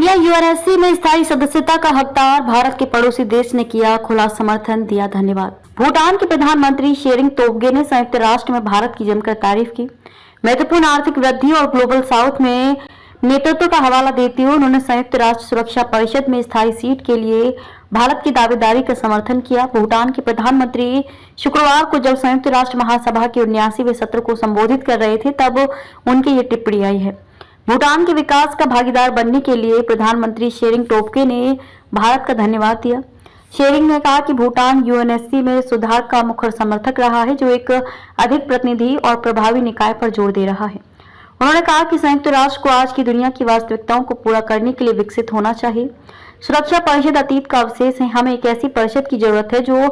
India UNSC में स्थायी सदस्यता का हकदार भारत के पड़ोसी देश ने किया खुला समर्थन, दिया धन्यवाद। भूटान के प्रधानमंत्री शेरिंग तोब्गे ने संयुक्त राष्ट्र में भारत की जमकर तारीफ की। महत्वपूर्ण आर्थिक वृद्धि और ग्लोबल साउथ में नेतृत्व का हवाला देते हुए उन्होंने संयुक्त राष्ट्र सुरक्षा परिषद में स्थायी सीट के लिए भारत की दावेदारी का समर्थन किया। भूटान के प्रधानमंत्री शुक्रवार को जब संयुक्त राष्ट्र महासभा के 79वें सत्र को संबोधित कर रहे थे तब उनकी ये टिप्पणी आई है। भूटान के विकास का भागीदार बनने के लिए प्रधानमंत्री शेरिंग टोब्गे ने भारत का धन्यवाद दिया। शेरिंग ने कहा कि भूटान यूएनएससी में सुधार का मुखर समर्थक रहा है, जो एक अधिक प्रतिनिधि और प्रभावी निकाय पर जोर दे रहा है। उन्होंने कहा कि संयुक्त राष्ट्र को आज की दुनिया की वास्तविकताओं को पूरा करने के लिए विकसित होना चाहिए। सुरक्षा परिषद अतीत का अवशेष है। हमें एक ऐसी परिषद की जरूरत है जो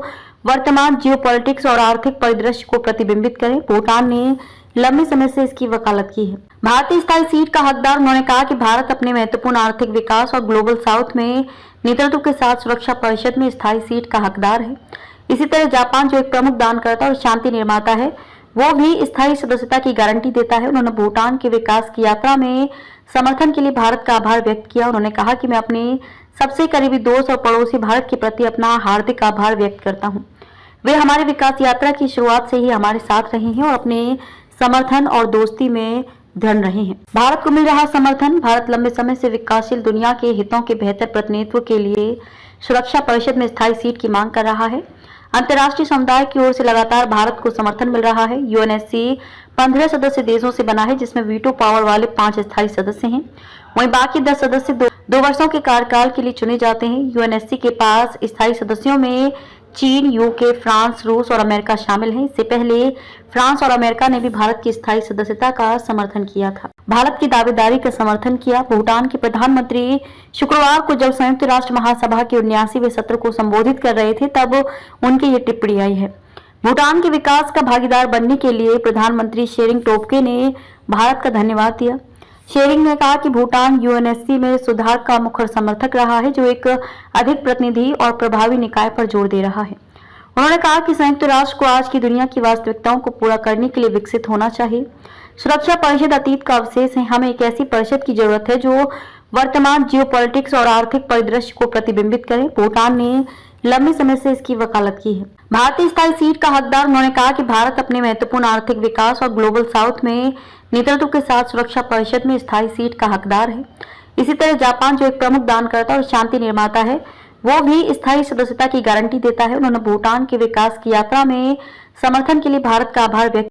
वर्तमान जियोपॉलिटिक्स और आर्थिक परिदृश्य को प्रतिबिंबित करे। भूटान ने लंबे समय से इसकी वकालत की है। भारतीय स्थायी सीट का हकदार उन्होंने कहा कि भारत अपने महत्वपूर्ण आर्थिक विकास और ग्लोबल साउथ में नेतृत्व के साथ सुरक्षा परिषद में स्थायी सीट का हकदार है। इसी तरह जापान, जो एक प्रमुख दानकर्ता और शांति निर्माता है, वो भी स्थायी सदस्यता की गारंटी देता है। उन्होंने भूटान के विकास की यात्रा में समर्थन के लिए भारत का आभार व्यक्त किया। उन्होंने कहा कि मैं अपने सबसे करीबी दोस्त और पड़ोसी भारत के प्रति अपना हार्दिक आभार व्यक्त करता हूँ। वे हमारी विकास यात्रा की शुरुआत से ही हमारे साथ रहे हैं और अपने समर्थन और दोस्ती में दृढ़ रहे हैं। भारत को मिल रहा समर्थन। भारत लंबे समय से विकासशील दुनिया के हितों के बेहतर प्रतिनिधित्व के लिए सुरक्षा परिषद में स्थायी सीट की मांग कर रहा है। अंतर्राष्ट्रीय समुदाय की ओर से लगातार भारत को समर्थन मिल रहा है। यूएनएससी 15 सदस्य देशों से बना है, जिसमें वीटो पावर वाले 5 स्थायी सदस्य हैं। वहीं बाकी 10 सदस्य 2 वर्षों के कार्यकाल के लिए चुने जाते हैं। यूएनएससी के पास स्थायी सदस्यों में चीन, यूके, फ्रांस, रूस और अमेरिका शामिल हैं। इससे पहले फ्रांस और अमेरिका ने भी भारत की स्थायी सदस्यता का समर्थन किया था। भारत की दावेदारी का समर्थन किया। भूटान के प्रधानमंत्री शुक्रवार को जब संयुक्त राष्ट्र महासभा के 79वें सत्र को संबोधित कर रहे थे तब उनकी ये टिप्पणी आई है। भूटान के विकास का भागीदार बनने के लिए प्रधानमंत्री शेरिंग टोब्गे ने भारत का धन्यवाद दिया। शेरिंग ने कहा कि भूटान यूएनएससी में सुधार का मुखर समर्थक रहा है, जो एक अधिक प्रतिनिधि और प्रभावी निकाय पर जोर दे रहा है। उन्होंने कहा कि संयुक्त राष्ट्र को आज की दुनिया की वास्तविकताओं को पूरा करने के लिए विकसित होना चाहिए। सुरक्षा परिषद अतीत का अवशेष है। हमें एक ऐसी परिषद की जरूरत है जो वर्तमान जियोपॉलिटिक्स और आर्थिक परिदृश्य को प्रतिबिंबित करे। भूटान ने लंबे समय से इसकी वकालत की है। भारतीय स्थायी सीट का हकदार उन्होंने कहा कि भारत अपने महत्वपूर्ण आर्थिक विकास और ग्लोबल साउथ में नेतृत्व के साथ सुरक्षा परिषद में स्थायी सीट का हकदार है। इसी तरह जापान, जो एक प्रमुख दानकर्ता और शांति निर्माता है, वो भी स्थायी सदस्यता की गारंटी देता है। उन्होंने भूटान के विकास की यात्रा में समर्थन के लिए भारत का आभार व्यक्त